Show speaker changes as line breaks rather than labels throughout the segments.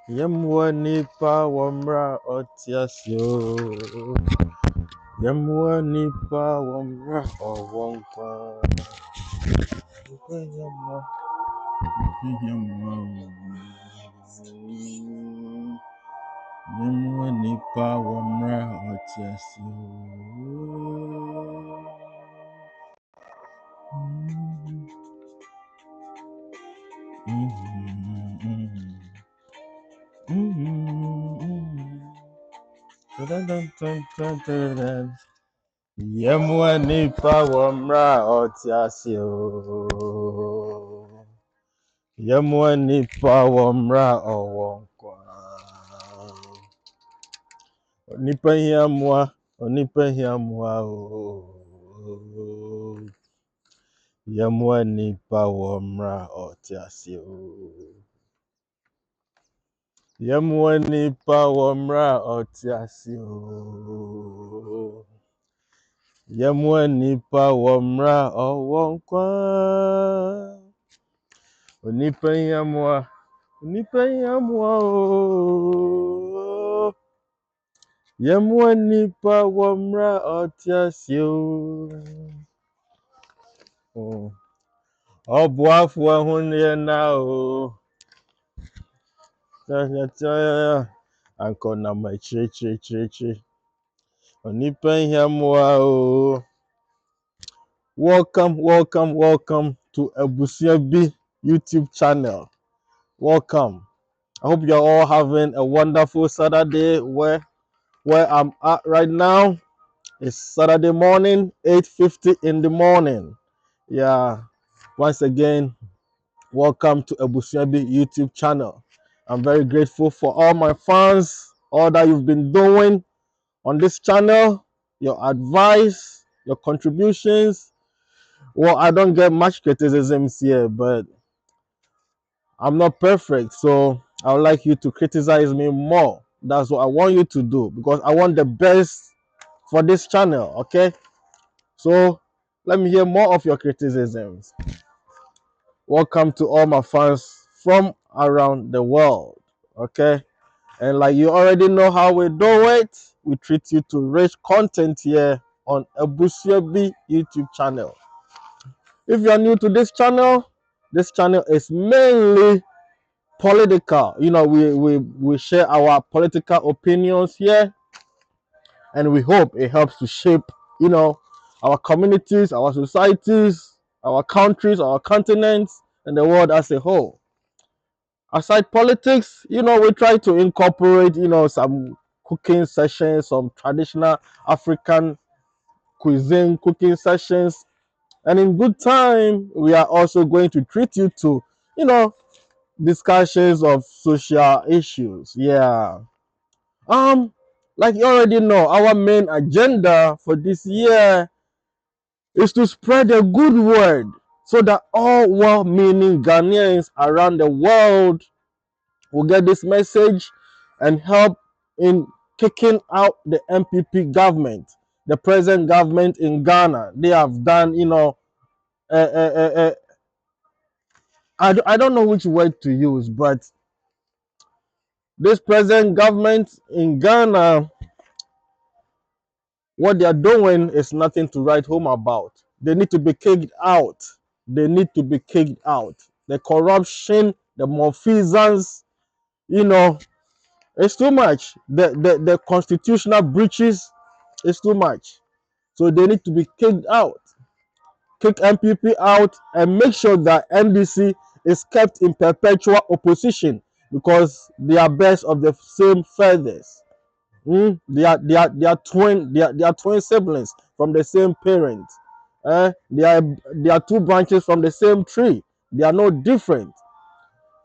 Yemwa nipa wamra otiasyo. Yemwa nipa wamra owonkwa. Yemwa nipa wamra otiasyo. Yemwa nipa wamra otiasyo. Yemwa nipa wamra owonkwa. Onipa hiamwa o. Yemwa nipa wamra otiasyo. Yemwa nipa wamra otiasyo. Yemwa nipa wamra owonkwa. Onipa hiamwa o. Yemwa nipa wamra otiasyo. Obuafu ahunye na o. Anko na ma chiri. Onipa hiamwa o. Welcome to Ebusiabi YouTube channel. Welcome. I hope you're all having a wonderful Saturday. Where I'm at right now is Saturday morning, 8:50 in the morning. Yeah. Once again, welcome to Ebusiabi YouTube channel. I'm very grateful for all my fans, all that you've been doing on this channel, your advice, your contributions. Well, I don't get much criticisms here, but I'm not perfect, so I would like you to criticize me more. That's what I want you to do, because I want the best for this channel, okay? So let me hear more of your criticisms. Welcome to all my fans from around the world, okay? And like you already know how we do it, we treat you to rich content here on Ebusiabi YouTube channel. If you are new to this channel is mainly political. You know, we share our political opinions here, and we hope it helps to shape, you know, our communities, our societies, our countries, our continents, and the world as a whole. Aside politics, you know, we try to incorporate, you know, some cooking sessions, some traditional African cuisine cooking sessions. And in good time, we are also going to treat you to, you know, discussions of social issues. Yeah. Like you already know, our main agenda for this year is to spread a good word so that all well-meaning Ghanaians around the world will get this message and help in kicking out the MPP government, the present government in Ghana. They have done, you know, I don't know which word to use, but this present government in Ghana, what they are doing is nothing to write home about. They need to be kicked out. They need to be kicked out. The corruption, the malfeasance, you know, it's too much. The constitutional breaches is too much. So they need to be kicked out. Kick MPP out and make sure that NDC is kept in perpetual opposition, because they are birds of the same feathers. They are twin siblings from the same parent. They are two branches from the same tree. They are no different.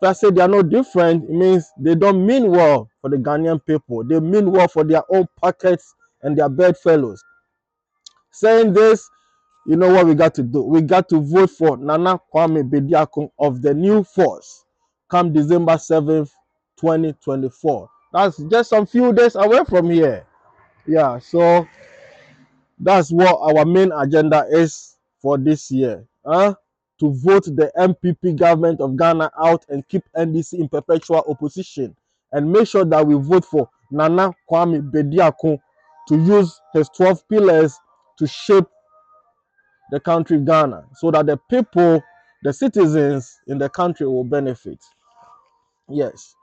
If I say they are no different, it means they don't mean well for the Ghanaian people. They mean well for their own pockets and their bedfellows. Saying this, you know what we got to do? We got to vote for Nana Kwame Bediakun of the new force come December 7th, 2024. That's just some few days away from here. Yeah, so that's what our main agenda is for this year. To vote the MPP government of Ghana out and keep NDC in perpetual opposition. and make sure that we vote for Nana Kwame Bediako to use his 12 pillars to shape the country Ghana so that the people, the citizens in the country will benefit. Yes.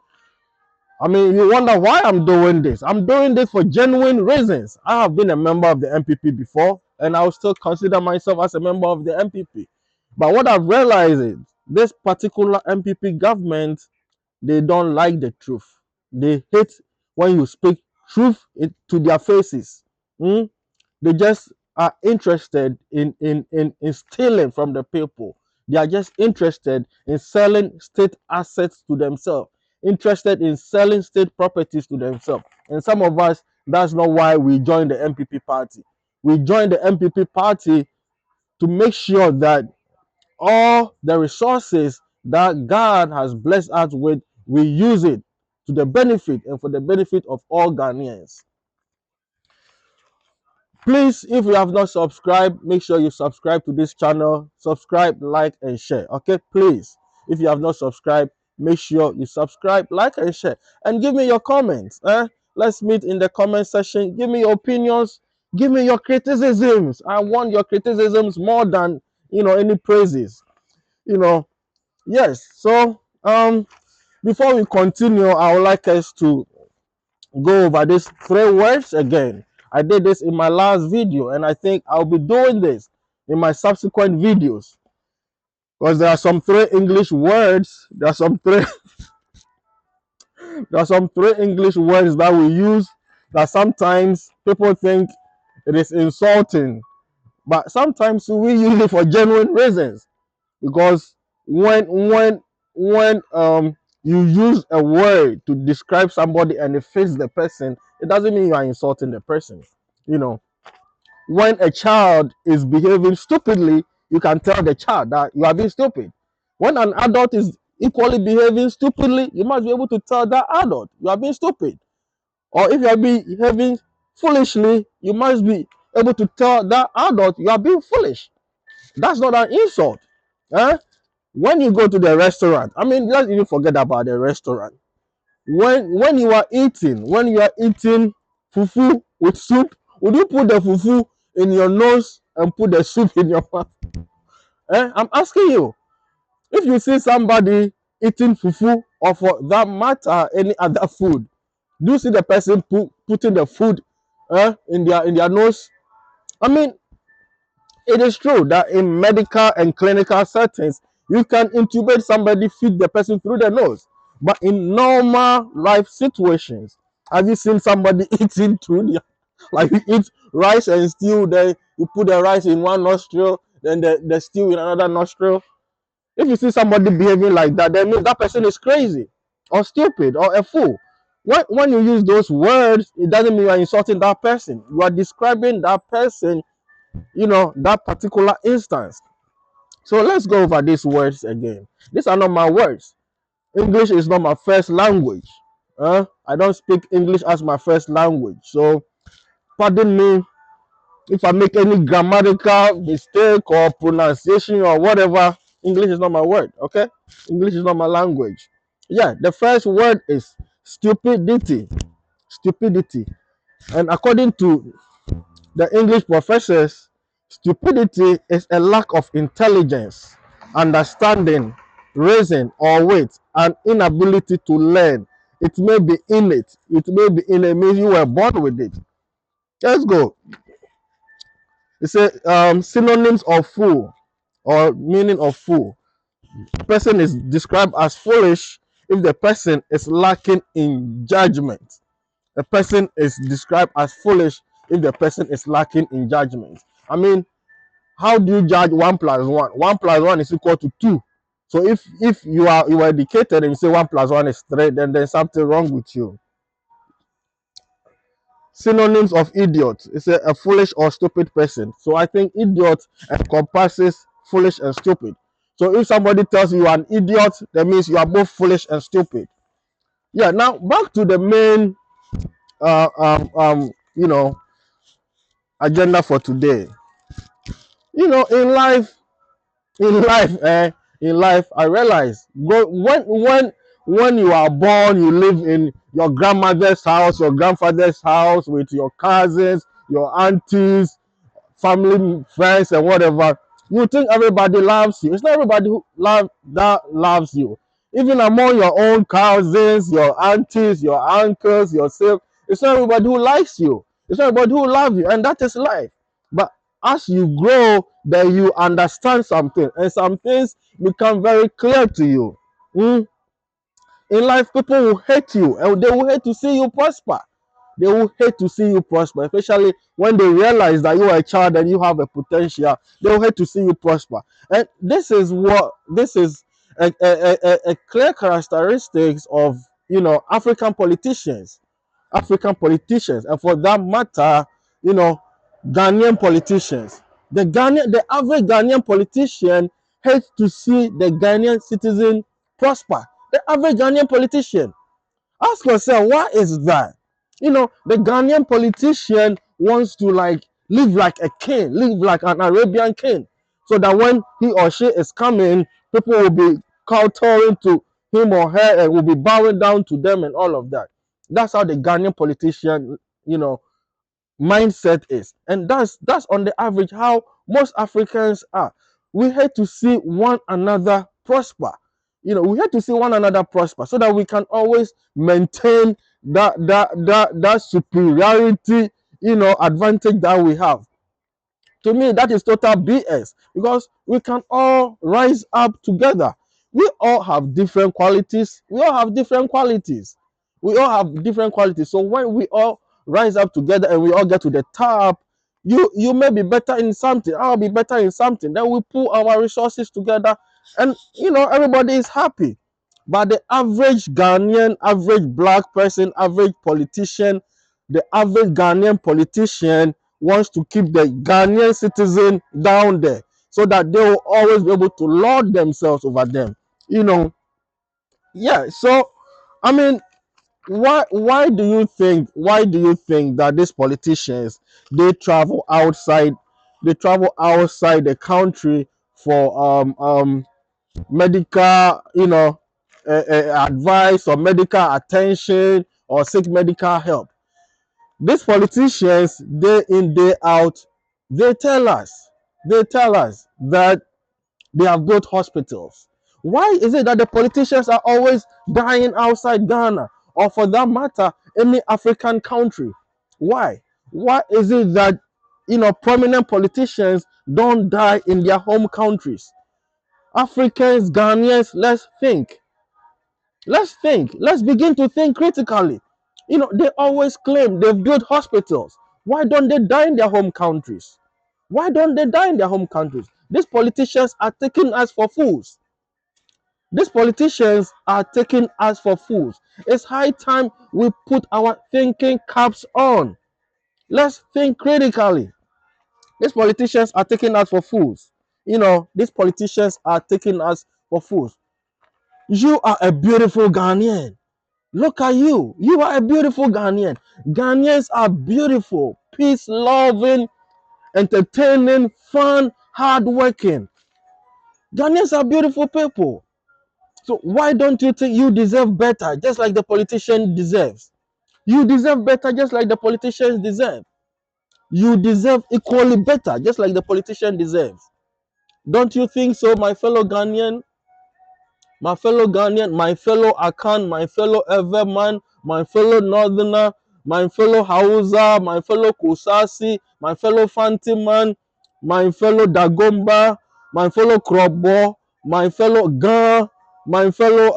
I mean, you wonder why I'm doing this. I'm doing this for genuine reasons. I have been a member of the MPP before, and I will still consider myself as a member of the MPP. But what I've realized is this particular MPP government, they don't like the truth. They hate when you speak truth to their faces. Hmm? They just are interested in stealing from the people. They are just interested in selling state assets to themselves, interested in selling state properties to themselves. And some of us, that's not why we joined the MPP party. We joined the MPP party to make sure that all the resources that God has blessed us with, we use it to the benefit and for the benefit of all Ghanaians. Please, if you have not subscribed, make sure you subscribe to this channel. Subscribe, like, and share. Okay, please. If you have not subscribed, make sure you subscribe, like, and share. And give me your comments. Let's meet in the comment section. Give me your opinions. Give me your criticisms. I want your criticisms more than any praises. Yes. So before we continue, I would like us to go over these 3 words again. I did this in my last video, and I think I'll be doing this in my subsequent videos because there are some 3 English words. There are some three English words that we use that sometimes people think it is insulting, but sometimes we use it for genuine reasons. Because when you use a word to describe somebody and it fits the person, it doesn't mean you are insulting the person. When a child is behaving stupidly, you can tell the child that you are being stupid. When an adult is equally behaving stupidly, you must be able to tell that adult you are being stupid. Or if you are behaving foolishly, you must be able to tell that adult you are being foolish. That's not an insult. Eh? When you go to the restaurant, I mean, let's even forget about the restaurant. When you are eating fufu with soup, would you put the fufu in your nose and put the soup in your mouth? I'm asking you. If you see somebody eating fufu, or for that matter any other food, do you see the person putting the food in their nose? I mean, it is true that in medical and clinical settings, you can intubate somebody, feed the person through the nose. But in normal life situations, have you seen somebody eating through like you eat rice and stew, then you put the rice in one nostril, then the stew in another nostril? If you see somebody behaving like that, then that person is crazy or stupid or a fool. When you use those words, it doesn't mean you are insulting that person. You are describing that person, that particular instance. So let's go over these words again. These are not my words. English is not my first language. I don't speak English as my first language. So pardon me if I make any grammatical mistake or pronunciation or whatever. English is not my word. Okay, English is not my language. Yeah, the first word is stupidity. Stupidity. And according to the English professors, stupidity is a lack of intelligence, understanding, reason, or wit, an inability to learn. It may be innate. It may be innate, means you were born with it. Let's go. It says synonyms of fool or meaning of fool. The person is described as foolish if the person is lacking in judgment. A person is described as foolish if the person is lacking in judgment. I mean, how do you judge 1+1? 1+1 is equal to 2. So if you are educated and you say 1+1 is 3, then there's something wrong with you. Synonyms of idiot. It's a foolish or stupid person. So I think idiot encompasses foolish and stupid. So if somebody tells you are an idiot, that means you are both foolish and stupid. Yeah. Now back to the main uh, um, um, you know, agenda for today. In life, in life, I realize when when you are born, you live in your grandmother's house, your grandfather's house with your cousins, your aunties, family, friends, and whatever. You think everybody loves you. It's not everybody that loves you. Even among your own cousins, your aunties, your uncles, yourself, it's not everybody who likes you. It's not everybody who loves you, and that is life. But as you grow, then you understand something, and some things become very clear to you. Mm? In life, people will hate you, and they will hate to see you prosper. They will hate to see you prosper, especially when they realize that you are a child and you have a potential. They will hate to see you prosper. And this is a clear characteristics of, African politicians. African politicians, and for that matter, you know, Ghanaian politicians. The average Ghanaian politician hates to see the Ghanaian citizen prosper. The average Ghanaian politician. Ask yourself, why is that? The Ghanaian politician wants to live like a king, live like an Arabian king, so that when he or she is coming, people will be kowtowing to him or her and will be bowing down to them and all of that. That's how the Ghanaian politician, you know, mindset is, and that's on the average how most Africans are. We hate to see one another prosper. We hate to see one another prosper so that we can always maintain that superiority, advantage that we have. To me, that is total BS, because we can all rise up together. We all have different qualities. We all have different qualities. We all have different qualities. So when we all rise up together and we all get to the top, you may be better in something, I'll be better in something. Then we pull our resources together, and everybody is happy. But the average Ghanaian, average black person, average politician, the average Ghanaian politician wants to keep the Ghanaian citizen down there so that they will always be able to lord themselves over them. You know, yeah. So, I mean, why do you think that these politicians, they travel outside the country for medical, advice or medical attention or seek medical help? These politicians, day in, day out, they tell us, that they have built hospitals. Why is it that the politicians are always dying outside Ghana, or for that matter, any African country? Why? Why is it that prominent politicians don't die in their home countries? Africans, Ghanaians, let's think. Let's think. Let's begin to think critically. They always claim they've built hospitals. Why don't they die in their home countries? Why don't they die in their home countries? These politicians are taking us for fools. These politicians are taking us for fools. It's high time we put our thinking caps on. Let's think critically. These politicians are taking us for fools. These politicians are taking us for fools. You are a beautiful Ghanaian. Look at you. You are a beautiful Ghanaian. Ghanaians are beautiful, peace loving, entertaining, fun, hardworking. Ghanaians are beautiful people. So why don't you think you deserve better, just like the politician deserves? You deserve better, just like the politicians deserve. You deserve equally better, just like the politician deserves. Don't you think so, my fellow Ghanaian? My fellow Akan, my fellow Everman, my fellow Northerner, my fellow Hausa, my fellow Kusasi, my fellow Fantiman, my fellow Dagomba, my fellow Krobo, my fellow Ga, my fellow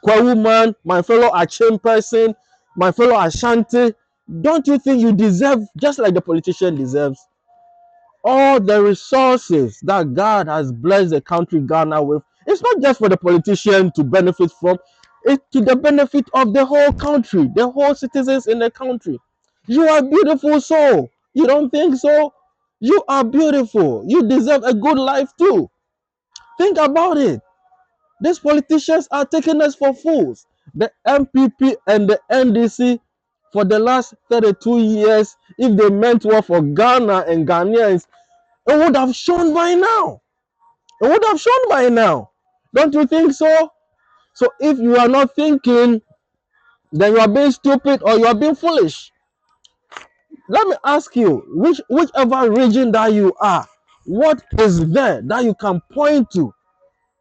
Kwawuman, my fellow Achem person, my fellow Ashanti. Don't you think you deserve, just like the politician deserves, all the resources that God has blessed the country Ghana with? It's not just for the politician to benefit from, it's to the benefit of the whole country, the whole citizens in the country. You are beautiful soul. You don't think so? You are beautiful. You deserve a good life too. Think about it. These politicians are taking us for fools. The MPP and the NDC, for the last 32 years, if they meant well for Ghana and Ghanaians, it would have shown by now. It would have shown by now. Don't you think so? So if you are not thinking, then you are being stupid or you are being foolish. Let me ask you, whichever region that you are, what is there that you can point to?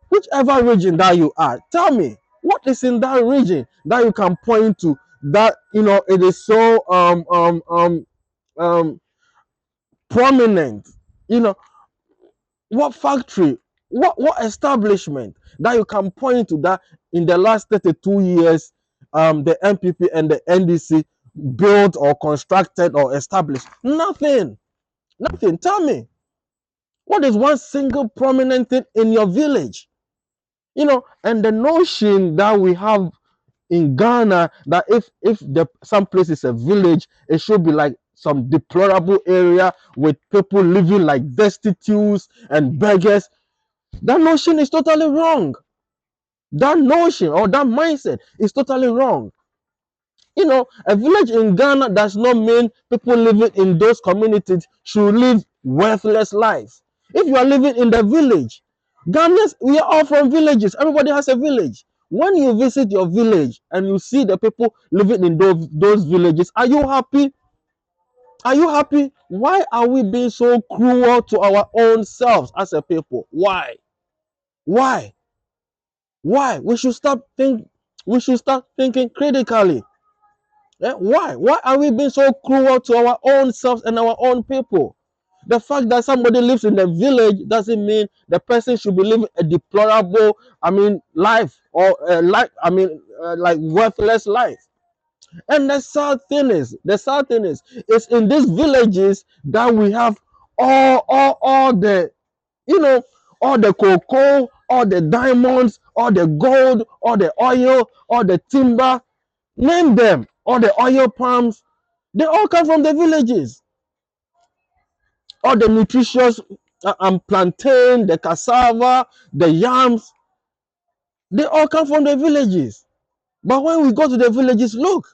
Whichever region that you are, tell me what is in that region that you can point to, that it is so um prominent. You know, what factory, what establishment that you can point to that in the last 32 years the MPP and the NDC built or constructed or established? Nothing. Nothing. Tell me, what is one single prominent thing in your village? And the notion that we have in Ghana, that if some place is a village, it should be like some deplorable area with people living like destitutes and beggars. That notion is totally wrong. That notion or that mindset is totally wrong. A village in Ghana does not mean people living in those communities should live worthless lives. If you are living in the village, Ghanaians, we are all from villages. Everybody has a village. When you visit your village and you see the people living in those villages, are you happy? Are you happy? Why are we being so cruel to our own selves as a people? Why? Why? Why? We should start thinking critically. Why? Why are we being so cruel to our own selves and our own people? The fact that somebody lives in the village doesn't mean the person should be living a deplorable, life, or like worthless life. And it's in these villages that we have all the, you know, all the cocoa, all the diamonds, all the gold, all the oil, all the timber. Name them, all the oil palms. They all come from the villages. All the nutritious plantain, the cassava, the yams, they all come from the villages. But when we go to the villages, look,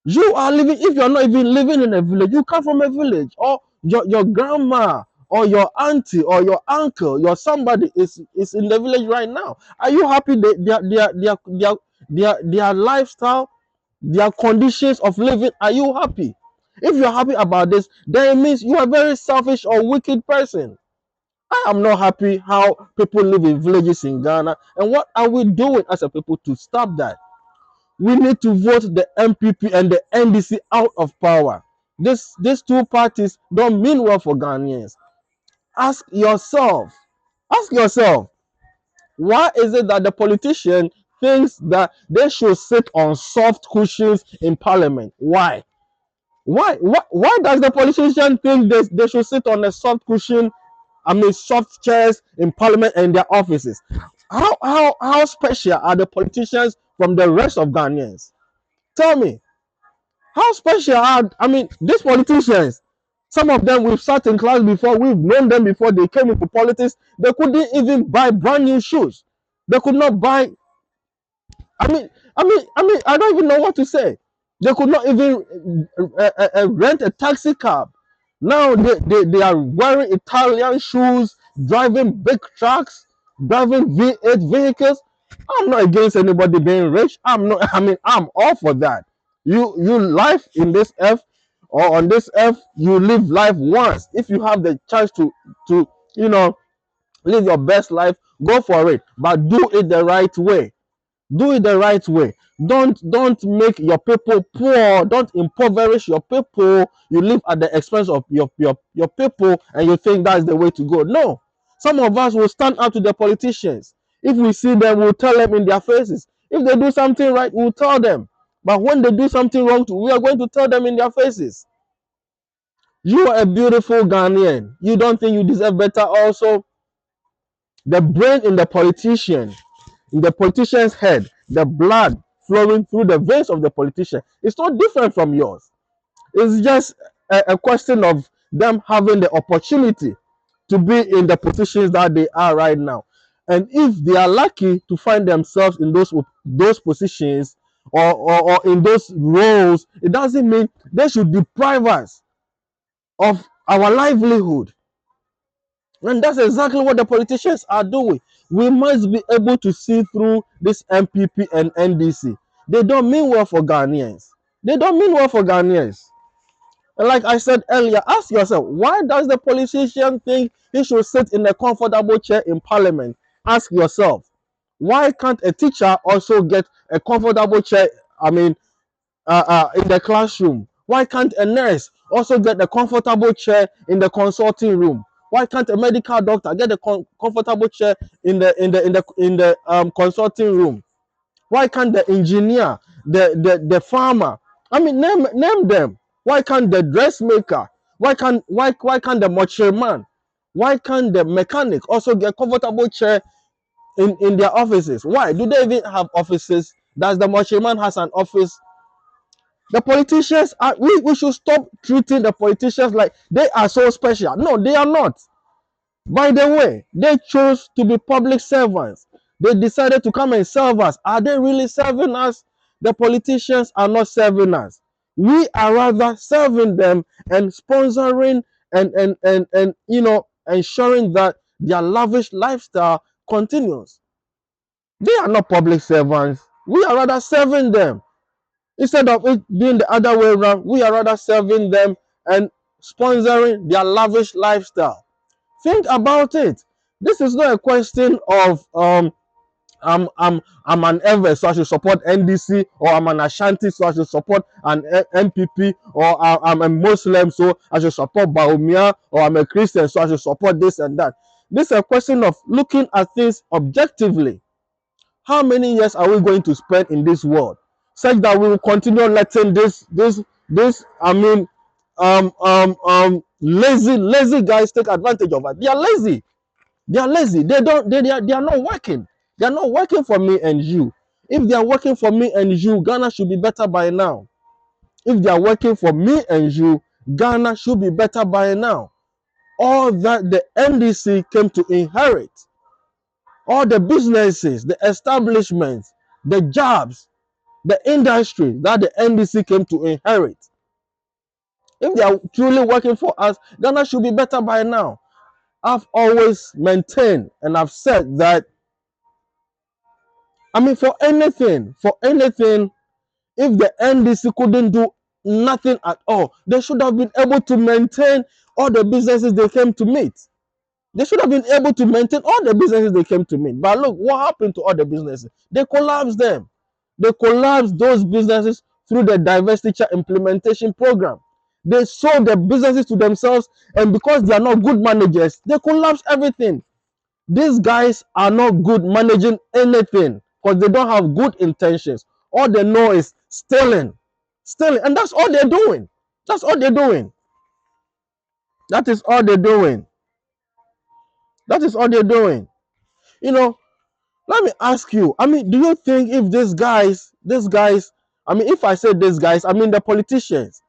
you are living, if you're not even living in a village, you come from a village, or your grandma or your auntie or your uncle, your somebody is in the village right now. Are you happy? Their lifestyle, their conditions of living, are you happy? If you're happy about this, then it means you are a very selfish or wicked person. I am not happy how people live in villages in Ghana. And what are we doing as a people to stop that? We need to vote the MPP and the NDC out of power. These two parties don't mean well for Ghanaians. Ask yourself, ask yourself, why is it that the politician thinks that they should sit on soft cushions in parliament? Why? Why does the politician think they should sit on a soft cushion, soft chairs in parliament and their offices? How special are the politicians from the rest of Ghanaians? Tell me, how special are these politicians? Some of them we've sat in class before, we've known them before they came into politics. They couldn't even buy brand new shoes. They could not buy. I don't even know what to say. They could not even rent a taxi cab. Now they are wearing Italian shoes, driving big trucks, driving V8 vehicles. I'm not against anybody being rich. I'm not. I'm all for that. You life in this earth, or on this earth, you live life once. If you have the chance to live your best life, go for it. But do it the right way. Do it the right way. Don't make your people poor. Don't impoverish your people. You live at the expense of your people, and you think that's the way to go. No. Some of us will stand up to the politicians. If we see them, we'll tell them in their faces. If they do something right, we'll tell them. But when they do something wrong too, we are going to tell them in their faces. You are a beautiful Ghanaian. You don't think you deserve better also? The brain in the politician's head, the blood flowing through the veins of the politician is not different from yours. It's just a question of them having the opportunity to be in the positions that they are right now. And if they are lucky to find themselves in those positions, or in those roles, it doesn't mean they should deprive us of our livelihood. And that's exactly what the politicians are doing. We must be able to see through this MPP and NDC. They don't mean well for Ghanaians. They don't mean well for Ghanaians. And like I said earlier, ask yourself, why does the politician think he should sit in a comfortable chair in parliament? Ask yourself, why can't a teacher also get a comfortable chair? I mean, in the classroom? Why can't a nurse also get a comfortable chair in the consulting room? Why can't a medical doctor get a comfortable chair in the consulting room? Why can't the engineer, the farmer? I mean, name them. Why can't the dressmaker? Why can't the butcher man? Why can't the mechanic also get comfortable chair in their offices? Why do they even have offices? Does the butcher man has an office? The politicians are, we should stop treating the politicians like they are so special. No, they are not. By the way, they chose to be public servants. They decided to come and serve us. Are they really serving us? The politicians are not serving us. We are rather serving them and sponsoring and ensuring that their lavish lifestyle continues. They are not public servants. We are rather serving them. Instead of it being the other way around, we are rather serving them and sponsoring their lavish lifestyle. Think about it. This is not a question of I'm an Ever, so I should support NDC, or I'm an Ashanti, so I should support an MPP, or I'm a Muslim, so I should support Baumia, or I'm a Christian, so I should support this and that. This is a question of looking at things objectively. How many years are we going to spend in this world such that we will continue letting this lazy guys take advantage of us? They are lazy. They are lazy. They are not working. They are not working for me and you. If they are working for me and you, Ghana should be better by now. If they are working for me and you, Ghana should be better by now. All that the NDC came to inherit, all the businesses, the establishments, the jobs, the industry that the NDC came to inherit. If they are truly working for us, Ghana should be better by now. I've always maintained and I've said that, I mean, for anything, if the NDC couldn't do nothing at all, they should have been able to maintain all the businesses they came to meet. They should have been able to maintain all the businesses they came to meet. But look, what happened to all the businesses? They collapsed them. They collapsed those businesses through the divestiture implementation program. They sold the businesses to themselves, and because they are not good managers, they collapse everything. These guys are not good managing anything because they don't have good intentions. All they know is stealing, stealing, and that's all they're doing. That's all they're doing. That is all they're doing. That is all they're doing. You know, let me ask you. I mean, do you think if these guys, I mean, if I say these guys, I mean the politicians,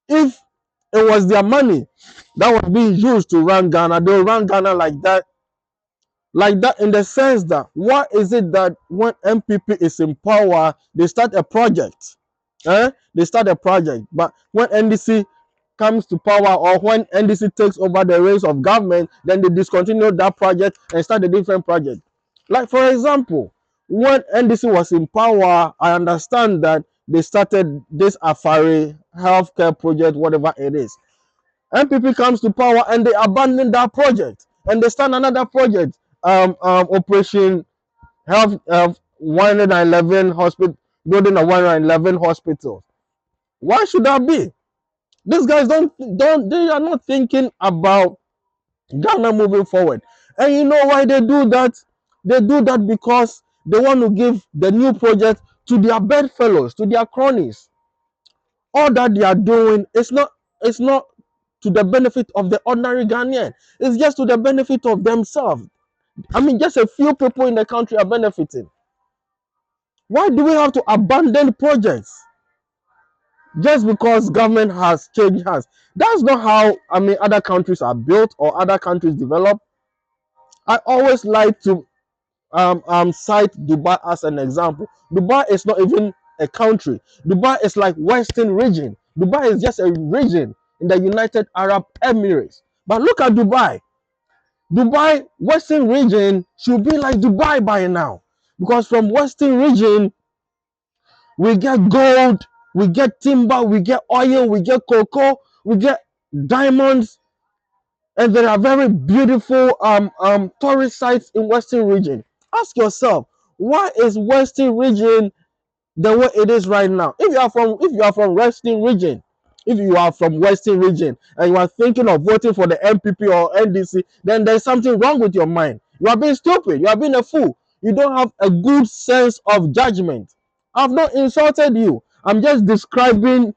if it was their money that was being used to run Ghana, they'll run Ghana like that, in the sense that, why is it that when MPP is in power, they start a project? They start a project, but when NDC comes to power, or when NDC takes over the reins of government, then they discontinue that project and start a different project. Like, for example, when NDC was in power, I understand that they started this Afari healthcare project, whatever it is. MPP comes to power and they abandon that project and they start another project, Operation Health 111 hospital, building a 111 hospital. Why should that be? These guys they are not thinking about Ghana moving forward. And you know why they do that? They do that because they want to give the new project to their bedfellows, to their cronies. All that they are doing is not to the benefit of the ordinary Ghanaian. It's just to the benefit of themselves. I mean, just a few people in the country are benefiting. Why do we have to abandon projects just because government has changed hands? That's not how, I mean, other countries are built or other countries develop. I always like to cite Dubai as an example. Dubai is not even a country. Dubai is like Western region. Dubai is just a region in the United Arab Emirates. But look at Dubai. Dubai, Western region should be like Dubai by now. Because from Western region, we get gold, we get timber, we get oil, we get cocoa, we get diamonds, and there are very beautiful tourist sites in Western region. Ask yourself, why is Western region the way it is right now? If you are from Western region, if you are from Western region and you are thinking of voting for the MPP or NDC, then there's something wrong with your mind. You are being stupid. You are being a fool. You don't have a good sense of judgment. I've not insulted you. I'm just describing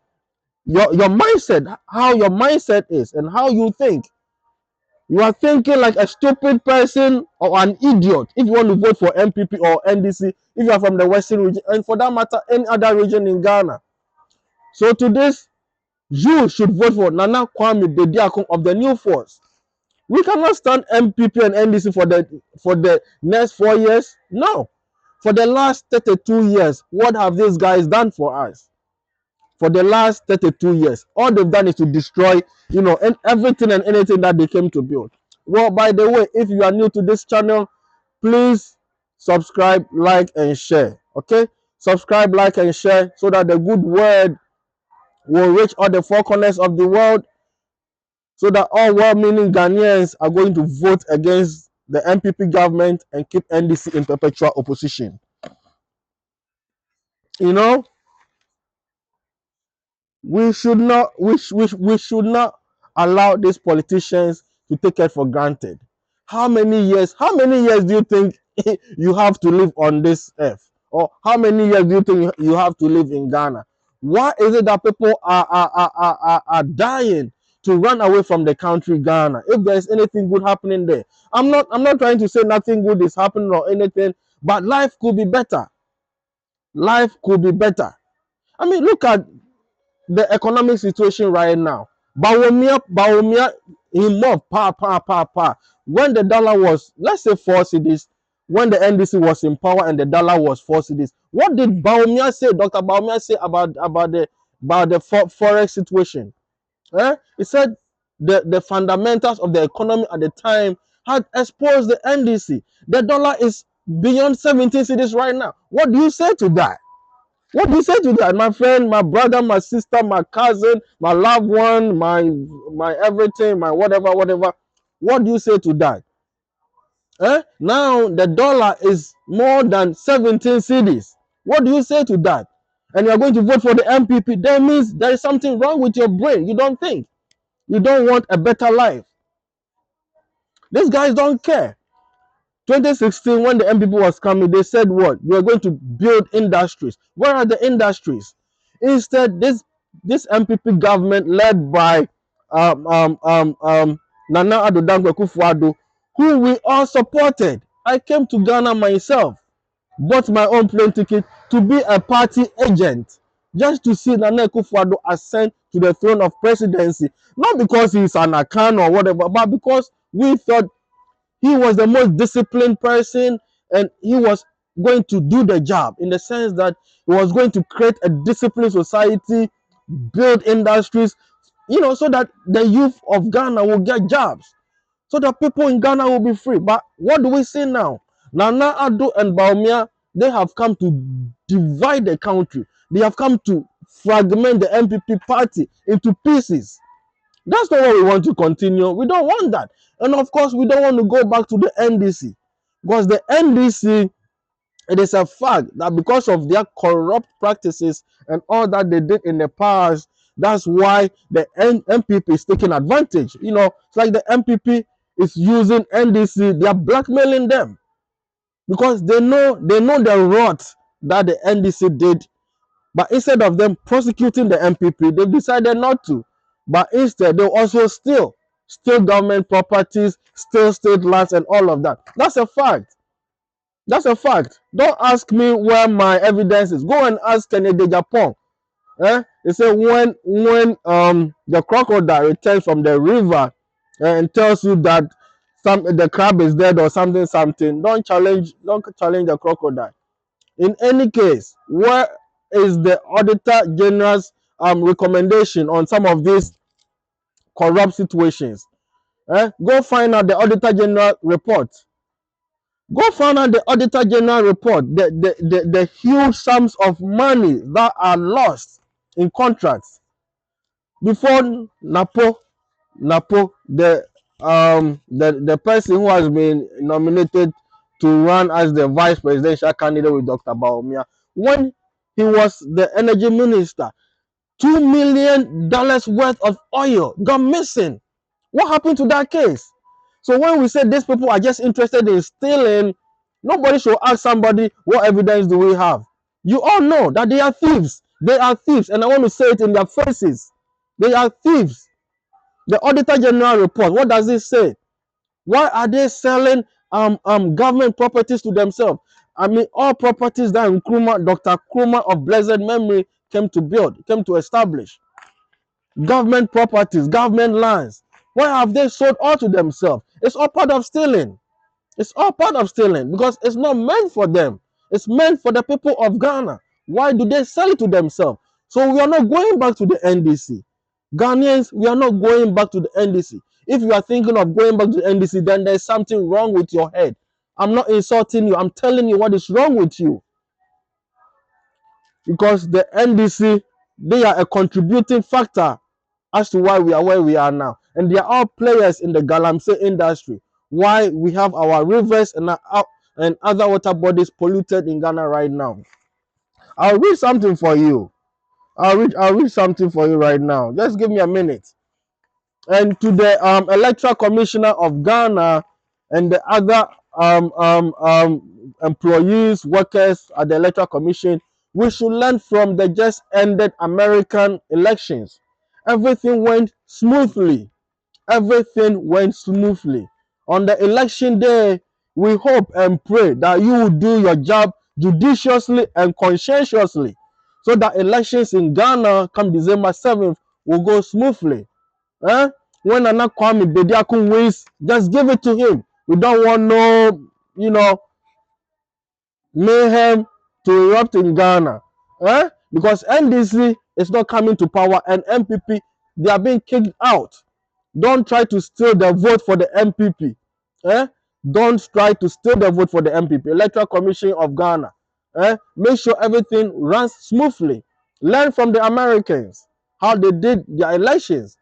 your mindset, how your mindset is and how you think. You are thinking like a stupid person or an idiot if you want to vote for MPP or NDC if you are from the Western region, and for that matter, any other region in Ghana. So to this, you should vote for Nana Kwame Bediako of the New Force. We cannot stand MPP and NDC for the next 4 years. No. For the last 32 years, what have these guys done for us? For the last 32 years, all they've done is to destroy, and everything and anything that they came to build. Well, by the way, if you are new to this channel, please subscribe, like, and share. Okay, subscribe, like, and share so that the good word will reach all the four corners of the world, so that all well-meaning Ghanaians are going to vote against the MPP government and keep NDC in perpetual opposition. You know, we should not allow these politicians to take it for granted. How many years do you think you have to live on this earth, or how many years do you think you have to live in Ghana? Why is it that people are dying to run away from the country Ghana if there's anything good happening there? I'm not trying to say nothing good is happening or anything, but life could be better. Life could be better. I mean, look at the economic situation right now. Bawumia, in more pa. When the dollar was, let's say, 4 cedis, when the NDC was in power and the dollar was 4 cedis, what did Dr. Bawumia say about the forex situation? He said the fundamentals of the economy at the time had exposed the NDC. The dollar is beyond 17 cedis right now. What do you say to that? What do you say to that? My friend, my brother, my sister, my cousin, my loved one, my everything, my whatever. What do you say to that? Now the dollar is more than 17 cedis. What do you say to that? And you're going to vote for the MPP. That means there is something wrong with your brain. You don't think. You don't want a better life. These guys don't care. 2016, when the MPP was coming, they said what? We are going to build industries. Where are the industries? Instead, this MPP government led by Nana Addo Dankwa Akufo-Addo, who we all supported. I came to Ghana myself, bought my own plane ticket to be a party agent, just to see Nana Akufo-Addo ascend to the throne of presidency. Not because he's an Akan or whatever, but because we thought he was the most disciplined person and he was going to do the job, in the sense that he was going to create a disciplined society, build industries, so that the youth of Ghana will get jobs, so that people in Ghana will be free. But what do we see now? Nana Addo and Bawumia, they have come to divide the country. They have come to fragment the MPP party into pieces. That's not what we want to continue. We don't want that. And of course, we don't want to go back to the NDC. Because the NDC, it is a fact that because of their corrupt practices and all that they did in the past, that's why the MPP is taking advantage. It's like the MPP is using NDC. They are blackmailing them because they know the rot that the NDC did. But instead of them prosecuting the MPP, they've decided not to. But instead, they also steal government properties, steal state lands, and all of that. That's a fact. That's a fact. Don't ask me where my evidence is. Go and ask Kennedy Japan. They say when the crocodile returns from the river and tells you that the crab is dead or something, don't challenge the crocodile. In any case, where is the Auditor General's recommendation on some of these corrupt situations? Go find out the Auditor General report. Go find out the Auditor General report, the huge sums of money that are lost in contracts. Before Napo, the person who has been nominated to run as the vice presidential candidate with Dr. Baumia, when he was the energy minister, $2 million worth of oil got missing. What happened to that case? So when we say these people are just interested in stealing, nobody should ask somebody, what evidence do we have? You all know that they are thieves. They are thieves, and I want to say it in their faces. They are thieves. The Auditor General report, what does it say? Why are they selling government properties to themselves? I mean, all properties that Nkrumah, Dr. Nkrumah of blessed memory came to build, came to establish. Government properties, government lands. Why have they sold all to themselves? It's all part of stealing. It's all part of stealing because it's not meant for them. It's meant for the people of Ghana. Why do they sell it to themselves? So we are not going back to the NDC. Ghanaians, we are not going back to the NDC. If you are thinking of going back to the NDC, then there's something wrong with your head. I'm not insulting you. I'm telling you what is wrong with you. Because the NDC, they are a contributing factor as to why we are where we are now. And they are all players in the Galamsey industry. Why we have our rivers and other water bodies polluted in Ghana right now. I'll read something for you. I'll read something for you right now. Just give me a minute. And to the Electoral Commissioner of Ghana and the other employees, workers at the Electoral Commission, we should learn from the just ended American elections. Everything went smoothly. Everything went smoothly. On the election day, we hope and pray that you will do your job judiciously and conscientiously so that elections in Ghana come December 7th will go smoothly. When Nana Kwame Bediako wins, just give it to him. We don't want no, mayhem to erupt in Ghana. Because NDC is not coming to power and MPP, they are being kicked out. Don't try to steal the vote for the MPP. Don't try to steal the vote for the MPP. Electoral Commission of Ghana. Make sure everything runs smoothly. Learn from the Americans, how they did their elections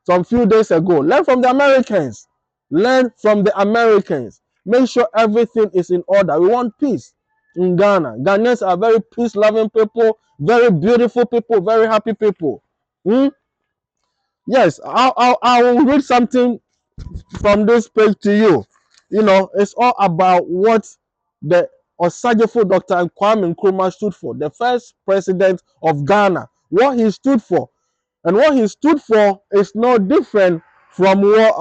some few days ago. Learn from the Americans. Learn from the Americans. Make sure everything is in order. We want peace in Ghana. Ghanaians are very peace-loving people, very beautiful people, very happy people. Yes, I will read something from this page to you. It's all about what the Osajefo Dr. Kwame Nkrumah stood for, the first president of Ghana, what he stood for. And what he stood for is no different from what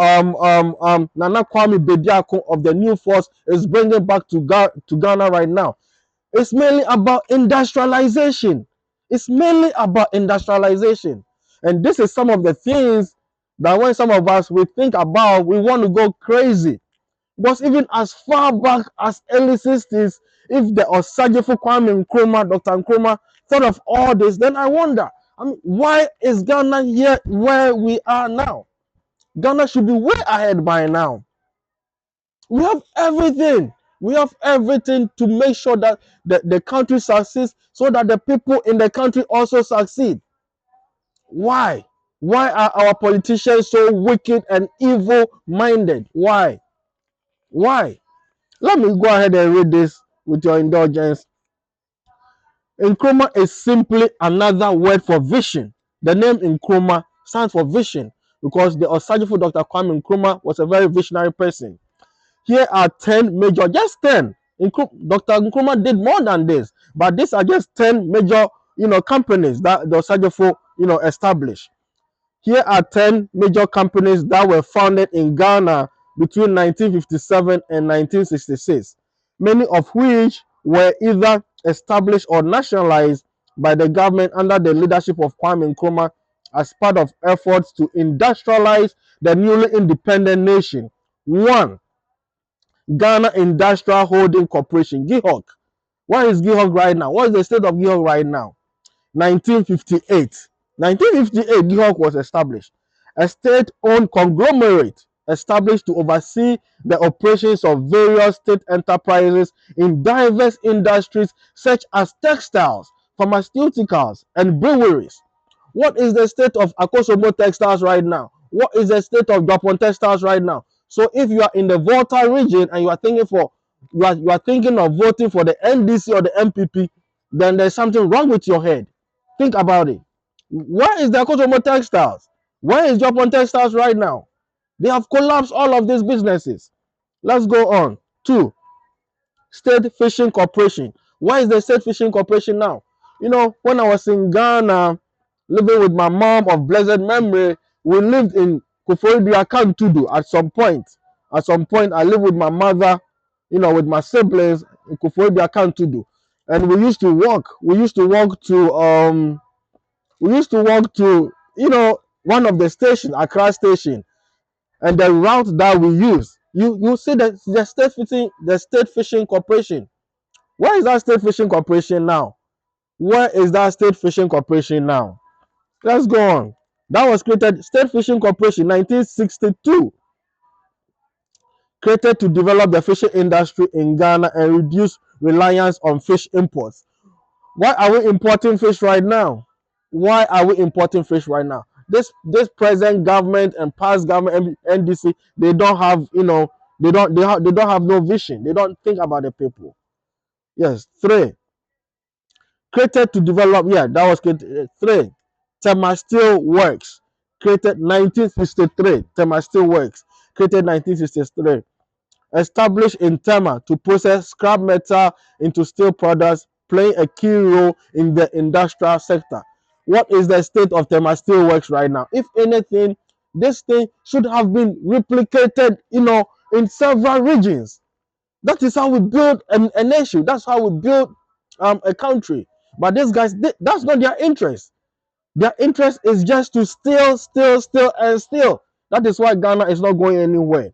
Nana Kwame Bediako of the New Force is bringing back to Ghana right now. It's mainly about industrialization. It's mainly about industrialization. And this is some of the things that when some of us we think about, we want to go crazy. Because even as far back as early 60s, if the Osajefo Kwame Nkrumah, Dr. Nkrumah, thought of all this, then I wonder, why is Ghana here where we are now? Ghana should be way ahead by now. We have everything. We have everything to make sure that the country succeeds so that the people in the country also succeed. Why? Why are our politicians so wicked and evil-minded? Why? Why? Let me go ahead and read this with your indulgence. Nkrumah is simply another word for vision. The name Nkrumah stands for vision because the Osajefo Dr. Kwame Nkrumah was a very visionary person. Here are 10 major, just 10. Dr. Nkrumah did more than this, but these are just 10 major, companies that the Osajefo, established. Here are 10 major companies that were founded in Ghana between 1957 and 1966, many of which were either established or nationalized by the government under the leadership of Kwame Nkrumah as part of efforts to industrialize the newly independent nation. 1. Ghana Industrial Holding Corporation, GIHOC. Where is GIHOC right now? What is the state of GIHOC right now? 1958. 1958, GIHOC was established. A state-owned conglomerate established to oversee the operations of various state enterprises in diverse industries such as textiles, pharmaceuticals, and breweries. What is the state of Akosombo Textiles right now? What is the state of Japan Textiles right now? So if you are in the Volta region and you are thinking of voting for the NDC or the MPP, then there's something wrong with your head. Think about it. Where is the Akosombo Textiles? Where is Japan Textiles right now? They have collapsed all of these businesses. Let's go on. Two, State Fishing Corporation. Why is the State Fishing Corporation now? You know, when I was in Ghana, living with my mom of blessed memory, we lived in Kufuor Tudu at some point. At some point, I lived with my mother, you know, with my siblings in Kufuor Tudu. And we used to walk. We used to walk to, you know, one of the stations, Accra Station, and the route that we use. You see the State Fishing Corporation. Where is that State Fishing Corporation now? Where is that State Fishing Corporation now? Let's go on. That was created, State Fishing Corporation, 1962, created to develop the fishing industry in Ghana and reduce reliance on fish imports. Why are we importing fish right now? Why are we importing fish right now? This present government and past government NDC, they don't have, you know, they don't have no vision. They don't think about the people. Yes, three, created to develop, yeah, that was created. Three, Tema Steel Works, created 1963. Tema Steel Works, created 1963. Established in Tema to process scrap metal into steel products, playing a key role in the industrial sector. What is the state of Tema Steel Works right now? If anything, this thing should have been replicated, you know, in several regions. That is how we build a nation. That's how we build a country. But these guys, that's not their interest. Their interest is just to steal, steal, steal, and steal. That is why Ghana is not going anywhere.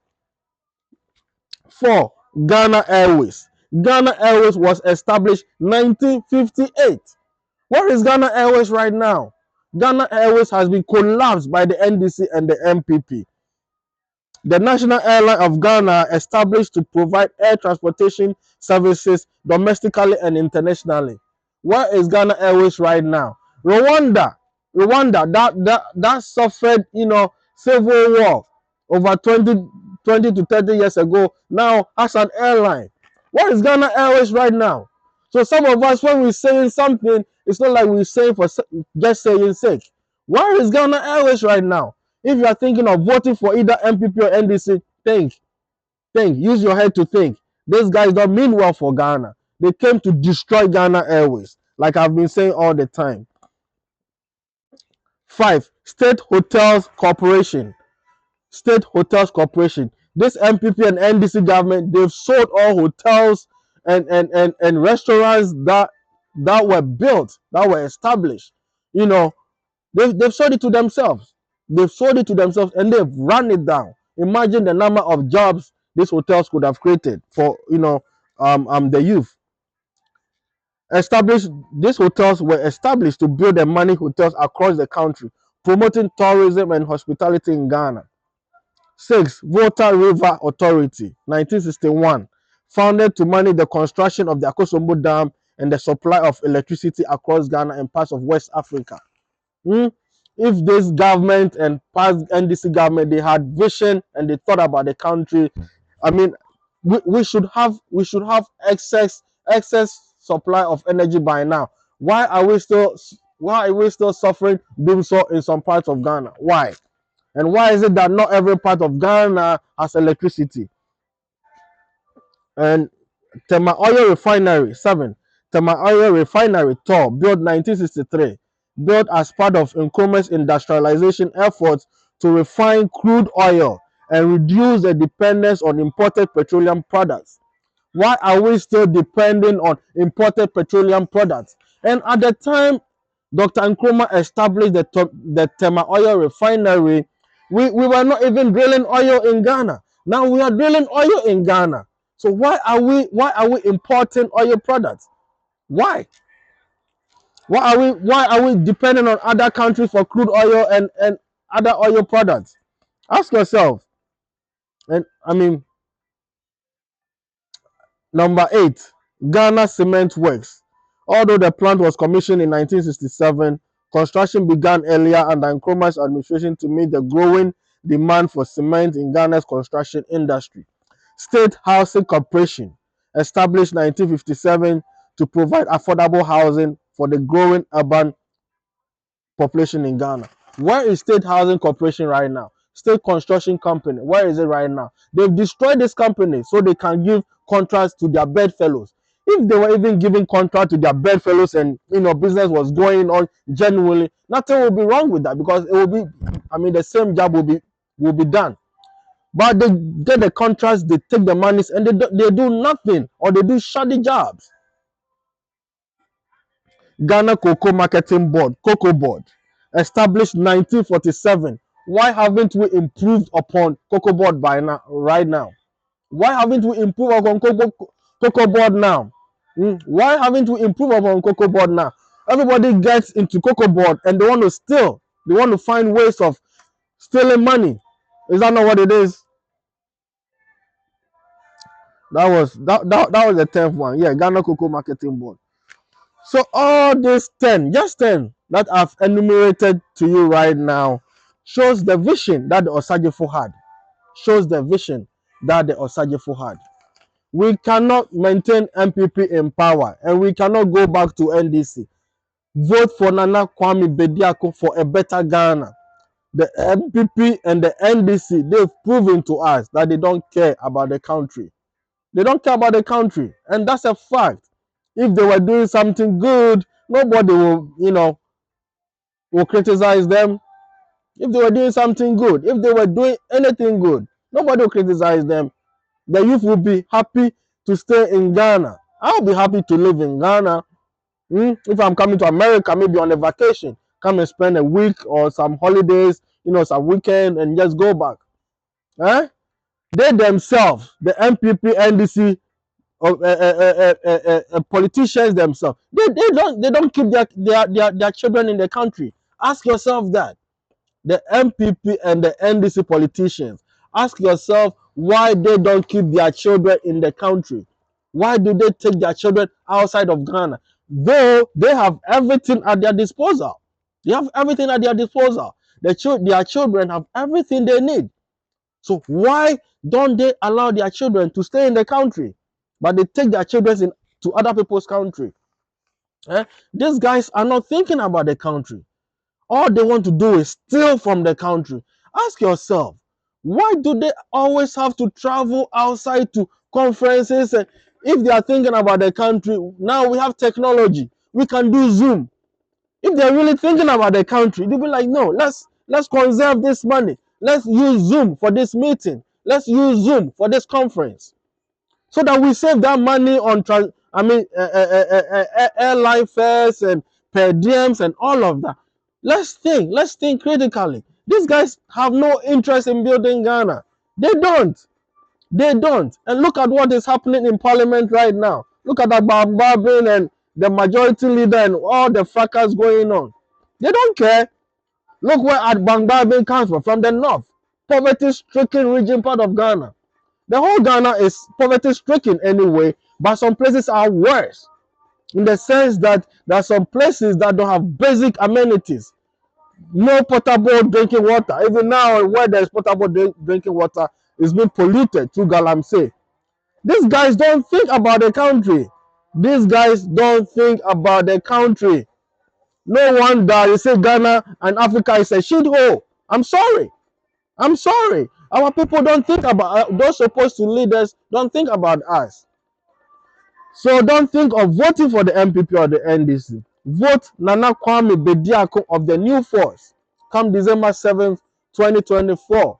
Four, Ghana Airways. Ghana Airways was established 1958. Where is Ghana Airways right now? Ghana Airways has been collapsed by the NDC and the MPP. The National Airline of Ghana, established to provide air transportation services domestically and internationally. Where is Ghana Airways right now? Rwanda, that suffered, you know, civil war over 20 to 30 years ago, now as an airline. Where is Ghana Airways right now? So some of us, when we're saying something, it's not like we're saying for just saying sake. Where is Ghana Airways right now? If you are thinking of voting for either MPP or NDC, think, use your head to think. These guys don't mean well for Ghana. They came to destroy Ghana Airways, like I've been saying all the time. Five, State Hotels Corporation. State Hotels Corporation. This MPP and NDC government, they've sold all hotels and restaurants that were built, that were established. You know, they've sold it to themselves. They've sold it to themselves and they've run it down. Imagine the number of jobs these hotels could have created for, you know, the youth. Established These hotels were established to build the money hotels across the country, promoting tourism and hospitality in Ghana. Six, Volta River Authority, 1961, founded to manage the construction of the Akosombo Dam and the supply of electricity across Ghana and parts of West Africa. If this government and past NDC government, they had vision and they thought about the country, I mean, we should have excess supply of energy by now. Why are we still suffering doom so in some parts of Ghana? Why? And why is it that not every part of Ghana has electricity? And Tema Oil Refinery, 7. Tema Oil Refinery, TOR, built 1963, built as part of Nkrumah's industrialization efforts to refine crude oil and reduce the dependence on imported petroleum products. Why are we still depending on imported petroleum products? And at the time Dr. Nkrumah established the Tema Oil Refinery, we were not even drilling oil in Ghana. Now we are drilling oil in Ghana. So why are we importing oil products? Why? Why are we depending on other countries for crude oil and other oil products? Ask yourself. And I mean, number 8, Ghana Cement Works. Although the plant was commissioned in 1967, construction began earlier under Nkrumah's administration to meet the growing demand for cement in Ghana's construction industry. State Housing Corporation, established 1957 to provide affordable housing for the growing urban population in Ghana. Where is State Housing Corporation right now? State Construction Company, where is it right now? They've destroyed this company so they can give contracts to their bedfellows. If they were even giving contract to their bedfellows and business was going on genuinely, nothing will be wrong with that because it will be, the same job will be done. But they get the contracts, they take the monies, and they do nothing, or they do shoddy jobs. Ghana Cocoa Marketing Board, Cocoa Board, established 1947. Why haven't we improved upon Cocoa Board by now, right now? Why haven't we improved upon Cocoa Board now? Why haven't we improved upon Cocoa Board now? Everybody gets into Cocoa Board and they want to steal. They want to find ways of stealing money. Is that not what it is? That was the 10th one. Yeah, Ghana Cocoa Marketing Board. So all these 10, just 10 that I've enumerated to you right now, shows the vision that the Osagefo had. Shows the vision that the Osagefo had. We cannot maintain MPP in power and we cannot go back to NDC. Vote for Nana Kwame Bediako for a better Ghana. The MPP and the NDC, they've proven to us that they don't care about the country. They don't care about the country, and that's a fact. If they were doing something good, nobody will criticize them. If they were doing something good, if they were doing anything good, nobody will criticize them. The youth will be happy to stay in Ghana. I'll be happy to live in Ghana. If I'm coming to America, maybe on a vacation, come and spend a week or some holidays, some weekend, and just go back. They themselves, the MPP, NDC, politicians themselves, they don't keep their children in the country. Ask yourself that. The MPP and the NDC politicians, ask yourself why they don't keep their children in the country. Why do they take their children outside of Ghana? Though they have everything at their disposal. They have everything at their disposal. Their children have everything they need. So why don't they allow their children to stay in the country? But they take their children to other people's country. These guys are not thinking about the country. All they want to do is steal from the country. Ask yourself, why do they always have to travel outside to conferences? And if they are thinking about the country, now we have technology. We can do Zoom. If they're really thinking about the country, they'll be like, no, let's conserve this money. Let's use Zoom for this meeting. Let's use Zoom for this conference, so that we save that money on airline fares and per diems and all of that. Let's think critically. These guys have no interest in building Ghana. They don't. And look at what is happening in Parliament right now. Look at the Barbarian and the majority leader and all the fracas going on. They don't care. Look where Barbarian comes from the north, poverty-stricken region part of Ghana. The whole Ghana is poverty-stricken anyway, but some places are worse, in the sense that there are some places that don't have basic amenities. No potable drinking water. Even now, where there's potable drinking water, is being polluted through Galamsey. These guys don't think about the country. These guys don't think about the country. No wonder you say Ghana and Africa is a shithole. I'm sorry. Our people don't think about, those supposed to lead us don't think about us. So don't think of voting for the MPP or the NDC. Vote Nana Kwame Bediako of the New Force come December 7th, 2024.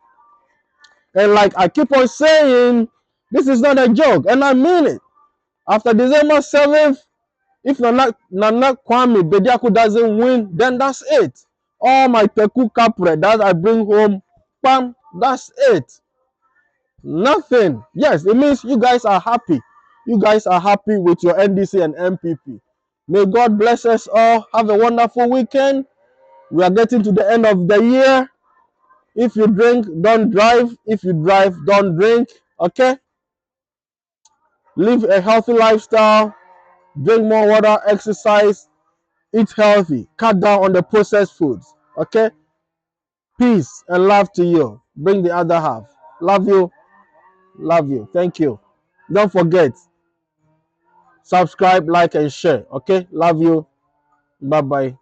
And like I keep on saying, this is not a joke, and I mean it. After December 7th, if Nana Kwame Bediako doesn't win, then that's it. All my Teku Capre that I bring home, bam, that's it. Nothing. Yes, it means you guys are happy. You guys are happy with your NDC and MPP. May God bless us all. Have a wonderful weekend. We are getting to the end of the year. If you drink, don't drive. If you drive, don't drink. Okay? Live a healthy lifestyle. Drink more water, exercise, eat healthy, cut down on the processed foods. Okay? Peace and love to you. Bring the other half. Love you. Love you. Thank you. Don't forget, subscribe, like, and share. Okay? Love you. Bye bye.